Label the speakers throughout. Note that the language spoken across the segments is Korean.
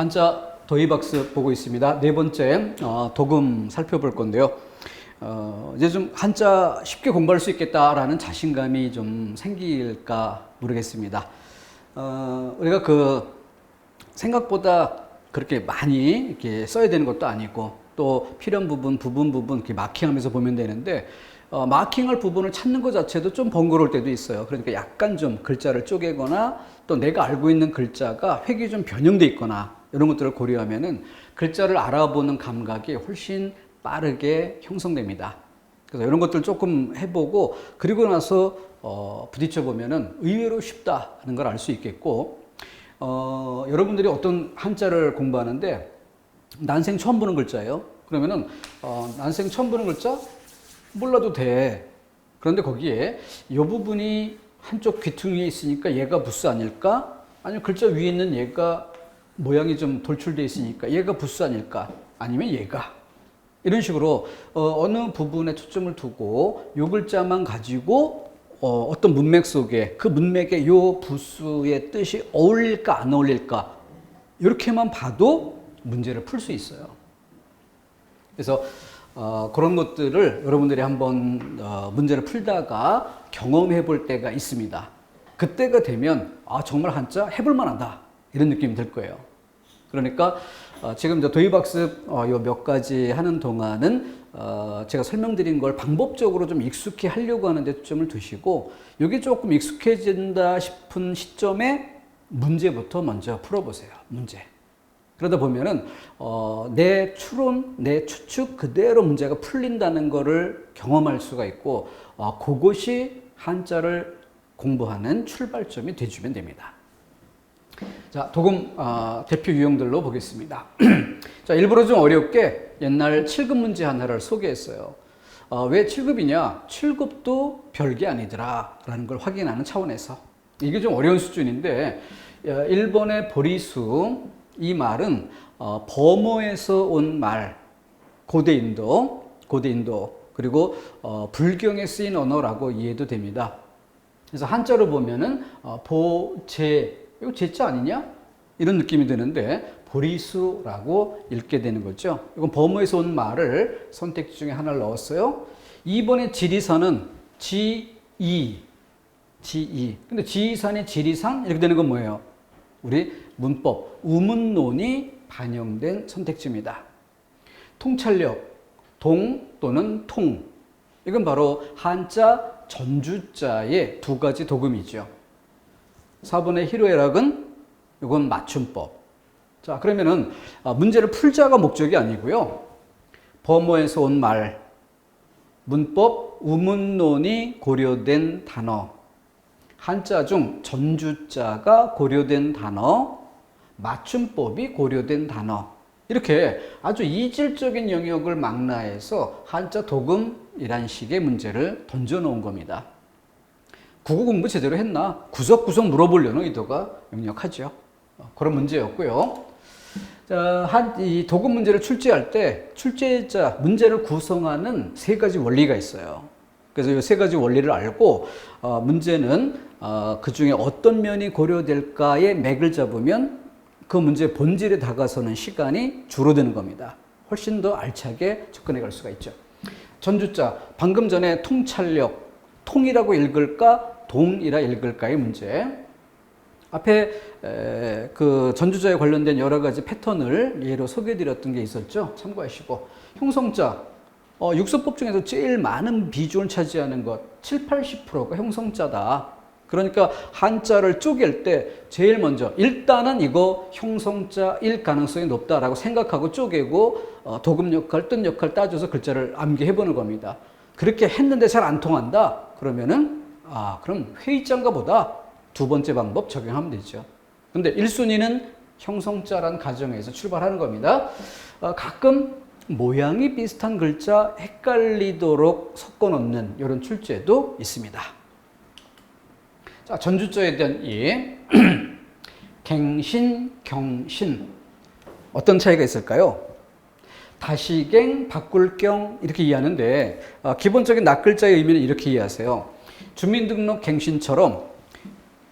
Speaker 1: 한자 도입학습 보고 있습니다. 네 번째 도금 살펴볼 건데요. 이제 좀 한자 쉽게 공부할 수 있겠다라는 자신감이 좀 생길까 모르겠습니다. 우리가 생각보다 그렇게 많이 이렇게 써야 되는 것도 아니고 또 필요한 부분 이렇게 마킹하면서 보면 되는데 마킹할 부분을 찾는 것 자체도 좀 번거로울 때도 있어요. 그러니까 약간 좀 글자를 쪼개거나 또 내가 알고 있는 글자가 획이 좀 변형돼 있거나 이런 것들을 고려하면은 글자를 알아보는 감각이 훨씬 빠르게 형성됩니다. 그래서 이런 것들 조금 해보고 그리고 나서 부딪혀 보면은 의외로 쉽다는 걸 알 수 있겠고, 여러분들이 어떤 한자를 공부하는데 난생 처음 보는 글자예요. 그러면은 난생 처음 보는 글자 몰라도 돼. 그런데 거기에 이 부분이 한쪽 귀퉁이에 있으니까 얘가 부스 아닐까? 아니면 글자 위에 있는 얘가 모양이 좀 돌출되어 있으니까 얘가 부스 아닐까? 아니면 얘가. 이런 식으로 어느 부분에 초점을 두고 이 글자만 가지고 어떤 문맥 속에 그 문맥에 이 부수의 뜻이 어울릴까 안 어울릴까 이렇게만 봐도 문제를 풀 수 있어요. 그래서 그런 것들을 여러분들이 한번 문제를 풀다가 경험해 볼 때가 있습니다. 그때가 되면 정말 한자 해볼 만하다 이런 느낌이 들 거예요. 그러니까 지금 이제 도입학습 요 몇 가지 하는 동안은 제가 설명드린 걸 방법적으로 좀 익숙해 하려고 하는데 초점을 두시고, 이게 조금 익숙해진다 싶은 시점에 문제부터 먼저 풀어보세요. 문제. 그러다 보면은 내 추론, 내 추측 그대로 문제가 풀린다는 거를 경험할 수가 있고, 그것이 한자를 공부하는 출발점이 돼주면 됩니다. 자, 도금 대표 유형들로 보겠습니다. 자, 일부러 좀 어렵게 옛날 7급 문제 하나를 소개했어요. 왜 7급이냐? 7급도 별게 아니더라 라는 걸 확인하는 차원에서. 이게 좀 어려운 수준인데, 일본의 보리수, 이 말은 버모에서 온 말, 고대인도, 그리고 불경에 쓰인 언어라고 이해도 됩니다. 그래서 한자로 보면은 보제, 이거 제자 아니냐? 이런 느낌이 드는데 보리수라고 읽게 되는 거죠. 이건 버모에서 온 말을 선택지 중에 하나를 넣었어요. 2번의 지리산은 지이. 근데 지리산의 지리산 이렇게 되는 건 뭐예요? 우리 문법 우문론이 반영된 선택지입니다. 통찰력, 동 또는 통. 이건 바로 한자 전주자의 두 가지 도금이죠. 4번의 희로애락은 이건 맞춤법. 자, 그러면은 문제를 풀자가 목적이 아니고요. 버모에서 온 말, 문법 우문론이 고려된 단어, 한자 중 전주자가 고려된 단어, 맞춤법이 고려된 단어, 이렇게 아주 이질적인 영역을 망라해서 한자 도금이란 식의 문제를 던져놓은 겁니다. 국어 공부 제대로 했나? 구석구석 물어보려는 의도가 역력하죠. 그런 문제였고요. 자, 이 도금 문제를 출제할 때 출제자, 문제를 구성하는 세 가지 원리가 있어요. 그래서 이 세 가지 원리를 알고 문제는 그 중에 어떤 면이 고려될까의 맥을 잡으면 그 문제의 본질에 다가서는 시간이 줄어드는 겁니다. 훨씬 더 알차게 접근해 갈 수가 있죠. 전주자, 방금 전에 통찰력, 통이라고 읽을까 동이라 읽을까의 문제. 앞에 그 전주자에 관련된 여러 가지 패턴을 예로 소개해 드렸던 게 있었죠. 참고하시고. 형성자, 육서법 중에서 제일 많은 비중을 차지하는 것 7, 80%가 형성자다. 그러니까 한자를 쪼갤 때 제일 먼저 일단은 이거 형성자일 가능성이 높다라고 생각하고 쪼개고 도금 역할, 뜻 역할 따져서 글자를 암기해 보는 겁니다. 그렇게 했는데 잘 안 통한다? 그러면은 그럼 회의장가 보다 두 번째 방법 적용하면 되죠. 근데 1순위는 형성자라는 가정에서 출발하는 겁니다. 가끔 모양이 비슷한 글자 헷갈리도록 섞어 놓는 이런 출제도 있습니다. 자, 전주자에 대한 이해. 갱신, 경신. 어떤 차이가 있을까요? 다시갱, 바꿀경 이렇게 이해하는데 기본적인 낱글자의 의미는 이렇게 이해하세요. 주민등록 갱신처럼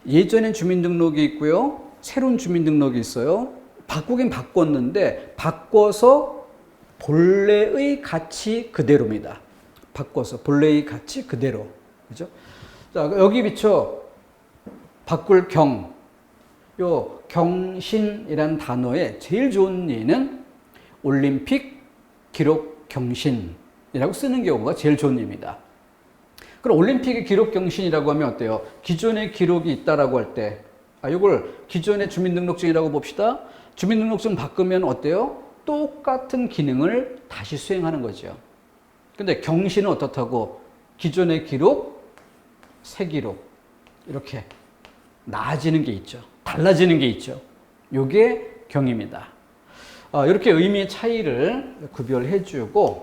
Speaker 1: 예전엔 주민등록이 있고요. 새로운 주민등록이 있어요. 바꾸긴 바꿨는데 바꿔서 본래의 가치 그대로입니다. 바꿔서 본래의 가치 그대로. 그죠? 자, 여기 비춰 바꿀 경. 요 경신이란 단어의 제일 좋은 예는 올림픽 기록 경신이라고 쓰는 경우가 제일 좋은 예입니다. 그럼 올림픽의 기록 경신이라고 하면 어때요? 기존의 기록이 있다라고 할 때, 이걸 기존의 주민등록증이라고 봅시다. 주민등록증 바꾸면 어때요? 똑같은 기능을 다시 수행하는 거죠. 근데 경신은 어떻다고? 기존의 기록, 새 기록 이렇게 나아지는 게 있죠. 달라지는 게 있죠. 요게 경입니다. 이렇게 의미의 차이를 구별해 주고,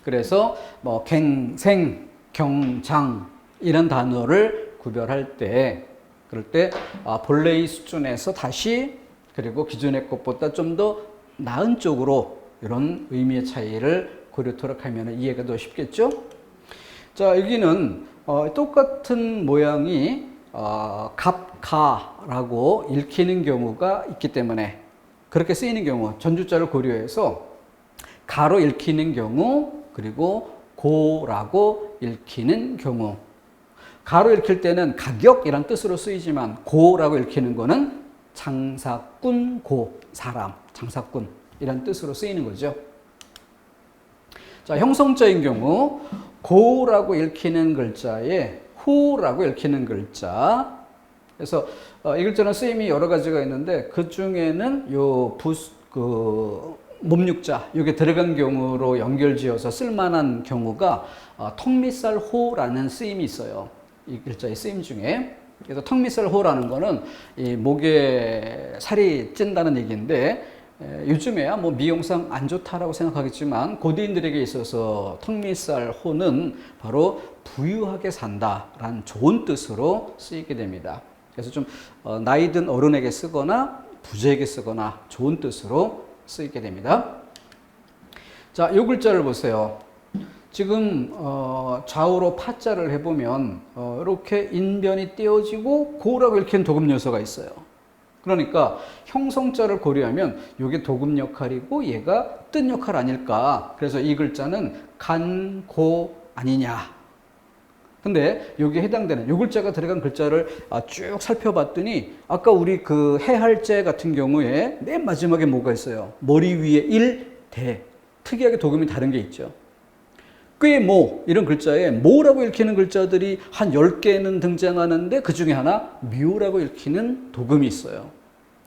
Speaker 1: 그래서 뭐 갱생, 경장 이런 단어를 구별할 때, 그럴 때 본래의 수준에서 다시, 그리고 기존의 것보다 좀 더 나은 쪽으로 이런 의미의 차이를 고려토록 하면 이해가 더 쉽겠죠? 자, 여기는 똑같은 모양이 갑가라고 읽히는 경우가 있기 때문에, 그렇게 쓰이는 경우, 전주자를 고려해서 가로 읽히는 경우, 그리고 고라고 읽히는 경우. 가로 읽힐 때는 가격이란 뜻으로 쓰이지만 고라고 읽히는 거는 장사꾼, 고, 사람, 장사꾼 이란 뜻으로 쓰이는 거죠. 자, 형성자인 경우 고라고 읽히는 글자에 후라고 읽히는 글자. 그래서 이 글자는 쓰임이 여러 가지가 있는데 그 중에는 몸육자 이게 들어간 경우로 연결지어서 쓸만한 경우가 턱밑살호라는 쓰임이 있어요. 이 글자의 쓰임 중에. 그래서 턱밑살호라는 거는 이 목에 살이 찐다는 얘기인데, 요즘에야 뭐 미용상 안 좋다라고 생각하겠지만 고대인들에게 있어서 턱밑살호는 바로 부유하게 산다라는 좋은 뜻으로 쓰이게 됩니다. 그래서 좀 나이 든 어른에게 쓰거나 부자에게 쓰거나 좋은 뜻으로 쓰이게 됩니다. 자, 이 글자를 보세요. 지금 좌우로 파자를 해보면 이렇게 인변이 띄어지고 고라고 읽히는 도금 요소가 있어요. 그러니까 형성자를 고려하면 이게 도금 역할이고 얘가 뜬 역할 아닐까. 그래서 이 글자는 간고 아니냐. 근데 여기에 해당되는 이 글자가 들어간 글자를 쭉 살펴봤더니 아까 우리 그 해할제 같은 경우에 맨 마지막에 뭐가 있어요? 머리 위에 일, 대. 특이하게 도금이 다른 게 있죠. 꽤 모 이런 글자에 모라고 읽히는 글자들이 한 10개는 등장하는데 그 중에 하나 묘라고 읽히는 도금이 있어요.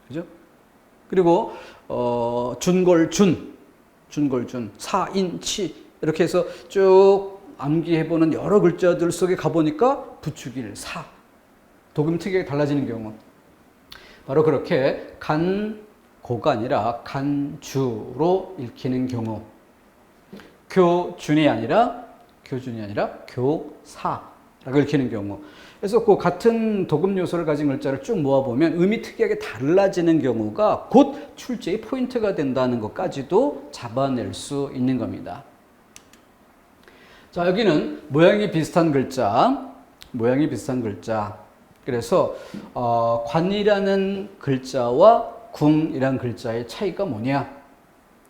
Speaker 1: 그죠? 그리고 준골준, 사인치 이렇게 해서 쭉 암기해보는 여러 글자들 속에 가보니까 부축일, 사, 도금 특이하게 달라지는 경우. 바로 그렇게 간고가 아니라 간주로 읽히는 경우. 교준이 아니라 교사라고 읽히는 경우. 그래서 그 같은 도금 요소를 가진 글자를 쭉 모아보면 의미 특이하게 달라지는 경우가 곧 출제의 포인트가 된다는 것까지도 잡아낼 수 있는 겁니다. 자, 여기는 모양이 비슷한 글자. 그래서 관이라는 글자와 궁이라는 글자의 차이가 뭐냐?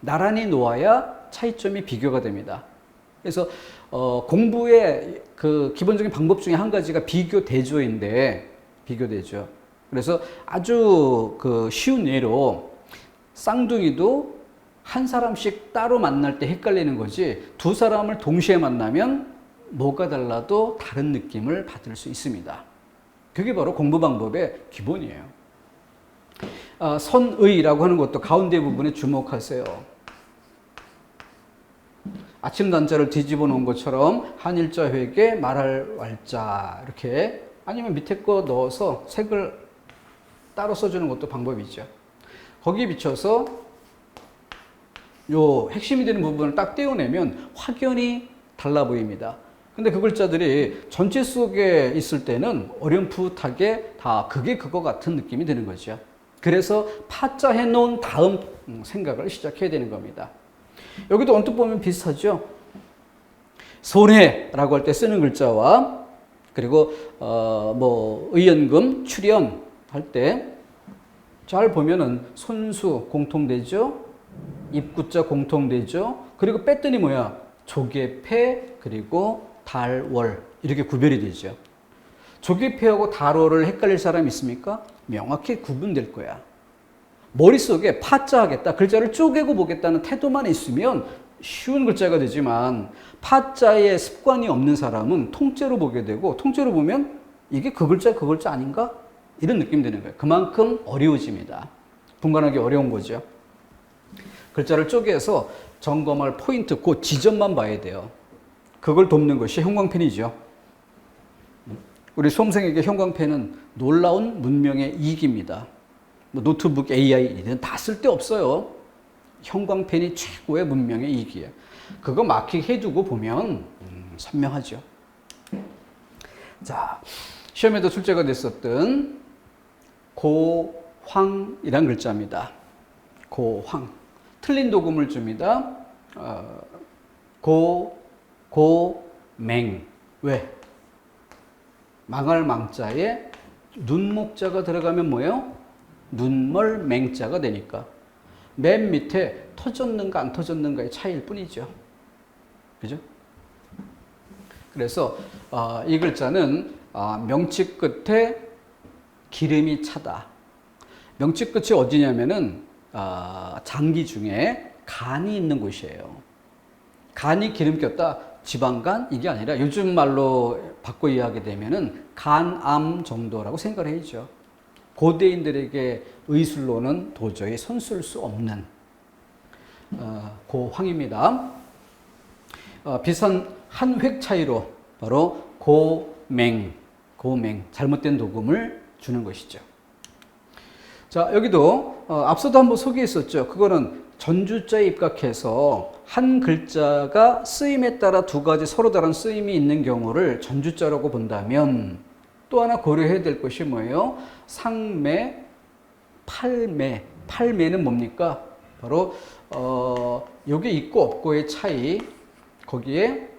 Speaker 1: 나란히 놓아야 차이점이 비교가 됩니다. 그래서 공부의 그 기본적인 방법 중에 한 가지가 비교 대조인데, 비교 대조. 그래서 아주 그 쉬운 예로 쌍둥이도 한 사람씩 따로 만날 때 헷갈리는 거지, 두 사람을 동시에 만나면 뭐가 달라도 다른 느낌을 받을 수 있습니다. 그게 바로 공부 방법의 기본이에요. 선의라고 하는 것도 가운데 부분에 주목하세요. 아침 단자를 뒤집어 놓은 것처럼 한일자 회계 말할 왈자 이렇게, 아니면 밑에 거 넣어서 색을 따로 써주는 것도 방법이죠. 거기에 비춰서 요 핵심이 되는 부분을 딱 떼어내면 확연히 달라 보입니다. 근데 그 글자들이 전체 속에 있을 때는 어렴풋하게 다 그게 그거 같은 느낌이 드는 거죠. 그래서 파자 해놓은 다음 생각을 시작해야 되는 겁니다. 여기도 언뜻 보면 비슷하죠. 손해라고 할 때 쓰는 글자와, 그리고 의연금, 출연 할 때 잘 보면은 손수 공통되죠. 입구자 공통되죠. 그리고 뺐더니 뭐야? 조개패 그리고 달월 이렇게 구별이 되죠. 조개패하고 달월을 헷갈릴 사람 있습니까? 명확히 구분될 거야. 머릿속에 파자 하겠다, 글자를 쪼개고 보겠다는 태도만 있으면 쉬운 글자가 되지만 파자의 습관이 없는 사람은 통째로 보게 되고 통째로 보면 이게 그 글자 아닌가? 이런 느낌이 드는 거예요. 그만큼 어려워집니다. 분간하기 어려운 거죠. 글자를 쪼개서 점검할 포인트, 그 지점만 봐야 돼요. 그걸 돕는 것이 형광펜이죠. 우리 수험생에게 형광펜은 놀라운 문명의 이익입니다. 뭐 노트북, AI 이런 다 쓸데없어요. 형광펜이 최고의 문명의 이익이에요. 그거 마킹 해두고 보면 선명하죠. 자, 시험에도 출제가 됐었던 고황이란 글자입니다. 고황. 틀린 도금을 줍니다. 고맹. 왜? 망할 망자에 눈목자가 들어가면 뭐예요? 눈멀 맹자가 되니까. 맨 밑에 터졌는가 안 터졌는가의 차이일 뿐이죠. 그죠? 그래서 이 글자는 명치 끝에 기름이 차다. 명치 끝이 어디냐면은 장기 중에 간이 있는 곳이에요. 간이 기름 꼈다. 지방간 이게 아니라 요즘 말로 바꿔 이해하게 되면은 간암 정도라고 생각을 해야죠. 고대인들에게 의술로는 도저히 손쓸 수 없는 고황입니다. 비슷한 한 획 차이로 바로 고맹 잘못된 도금을 주는 것이죠. 자, 여기도 앞서도 한번 소개했었죠. 그거는 전주자에 입각해서 한 글자가 쓰임에 따라 두 가지 서로 다른 쓰임이 있는 경우를 전주자라고 본다면 또 하나 고려해야 될 것이 뭐예요? 상매, 팔매. 팔매는 뭡니까? 바로 여기 있고 없고의 차이. 거기에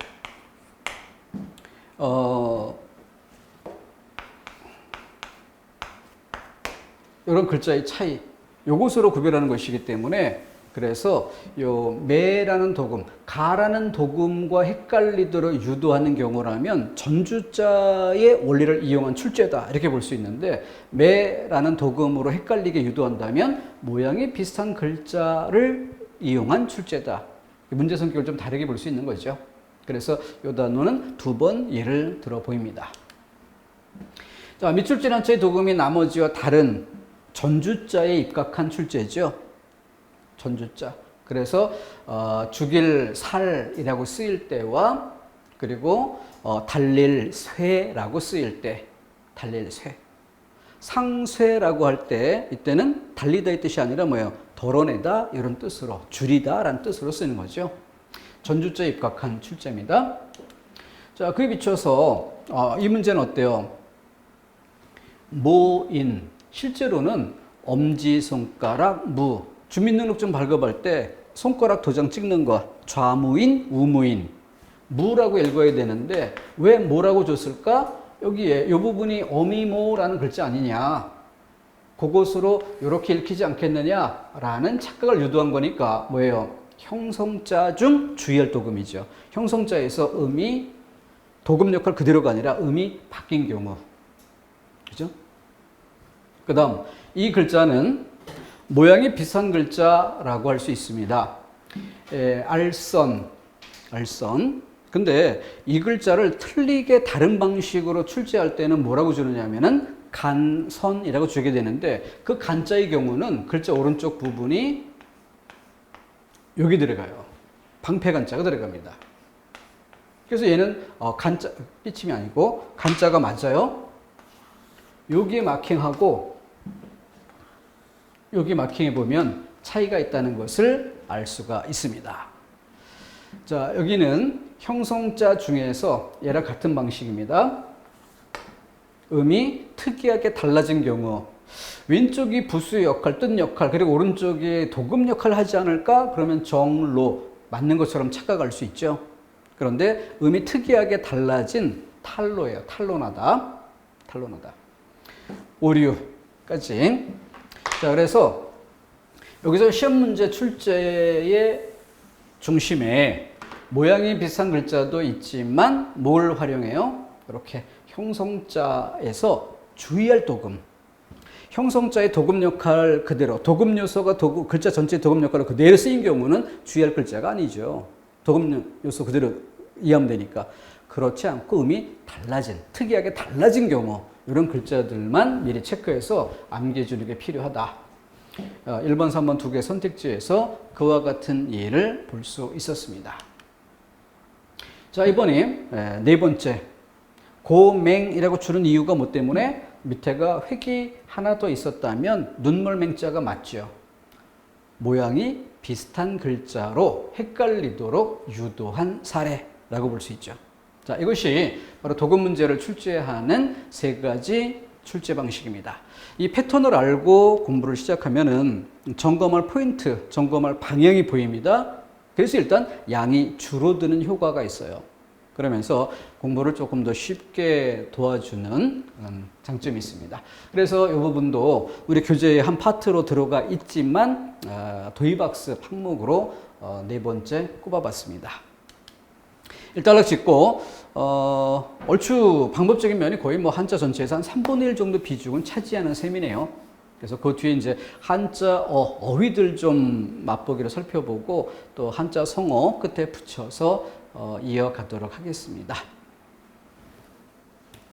Speaker 1: 이런 글자의 차이. 요것으로 구별하는 것이기 때문에 그래서 요 매라는 도금, 가라는 도금과 헷갈리도록 유도하는 경우라면 전주자의 원리를 이용한 출제다 이렇게 볼 수 있는데 매라는 도금으로 헷갈리게 유도한다면 모양이 비슷한 글자를 이용한 출제다. 문제 성격을 좀 다르게 볼 수 있는 거죠. 그래서 이 단어는 두 번 예를 들어 보입니다. 자, 밑줄진 한자의 도금이 나머지와 다른 전주자에 입각한 출제죠. 전주자. 그래서 죽일 살이라고 쓰일 때와 그리고 달릴 쇠라고 쓰일 때, 달릴 쇠. 상쇠라고 할 때 이때는 달리다의 뜻이 아니라 뭐예요? 덜어내다 이런 뜻으로, 줄이다라는 뜻으로 쓰는 거죠. 전주자에 입각한 출제입니다. 자, 그에 비춰서 이 문제는 어때요? 모인. 실제로는 엄지손가락 무. 주민등록증 발급할 때 손가락 도장 찍는 거 좌무인, 우무인. 무라고 읽어야 되는데 왜 뭐라고 줬을까? 여기에 이 부분이 어미모라는 글자 아니냐. 그것으로 이렇게 읽히지 않겠느냐라는 착각을 유도한 거니까 뭐예요? 형성자 중 주의할 도금이죠. 형성자에서 음이 도금 역할 그대로가 아니라 음이 바뀐 경우. 그죠? 그 다음, 이 글자는 모양이 비슷한 글자라고 할 수 있습니다. 알선. 근데 이 글자를 틀리게 다른 방식으로 출제할 때는 뭐라고 주느냐면은 간선이라고 주게 되는데 그 간자의 경우는 글자 오른쪽 부분이 여기 들어가요. 방패간자가 들어갑니다. 그래서 얘는 간자, 삐침이 아니고 간자가 맞아요. 여기에 마킹하고 여기 마킹해 보면 차이가 있다는 것을 알 수가 있습니다. 자, 여기는 형성자 중에서 얘랑 같은 방식입니다. 음이 특이하게 달라진 경우 왼쪽이 부수의 역할, 뜻 역할, 그리고 오른쪽이 도금 역할을 하지 않을까? 그러면 정로 맞는 것처럼 착각할 수 있죠. 그런데 음이 특이하게 달라진 탈로예요. 탈로나다. 오류까지. 자, 그래서 여기서 시험 문제 출제의 중심에 모양이 비슷한 글자도 있지만 뭘 활용해요? 이렇게 형성자에서 주의할 도금. 형성자의 도금 역할 그대로, 도금 요소가 글자 전체의 도금 역할을 그대로 쓰인 경우는 주의할 글자가 아니죠. 도금 요소 그대로 이해하면 되니까. 그렇지 않고 음이 달라진, 특이하게 달라진 경우, 이런 글자들만 미리 체크해서 암기해주는 게 필요하다. 1번, 3번 두 개 선택지에서 그와 같은 예를 볼 수 있었습니다. 자, 이번이 네 번째. 고맹이라고 주는 이유가 뭐 때문에? 밑에가 획이 하나 더 있었다면 눈물맹자가 맞죠. 모양이 비슷한 글자로 헷갈리도록 유도한 사례라고 볼 수 있죠. 자, 이것이 바로 도금 문제를 출제하는 세 가지 출제 방식입니다. 이 패턴을 알고 공부를 시작하면은 점검할 포인트, 점검할 방향이 보입니다. 그래서 일단 양이 줄어드는 효과가 있어요. 그러면서 공부를 조금 더 쉽게 도와주는 장점이 있습니다. 그래서 이 부분도 우리 교재의 한 파트로 들어가 있지만 도입학습 항목으로 네 번째 꼽아봤습니다. 일단락 짓고 얼추 방법적인 면이 거의 뭐 한자 전체에서 한 3분의 1 정도 비중은 차지하는 셈이네요. 그래서 그 뒤에 이제 한자 어휘들 좀 맛보기로 살펴보고 또 한자 성어 끝에 붙여서 이어가도록 하겠습니다.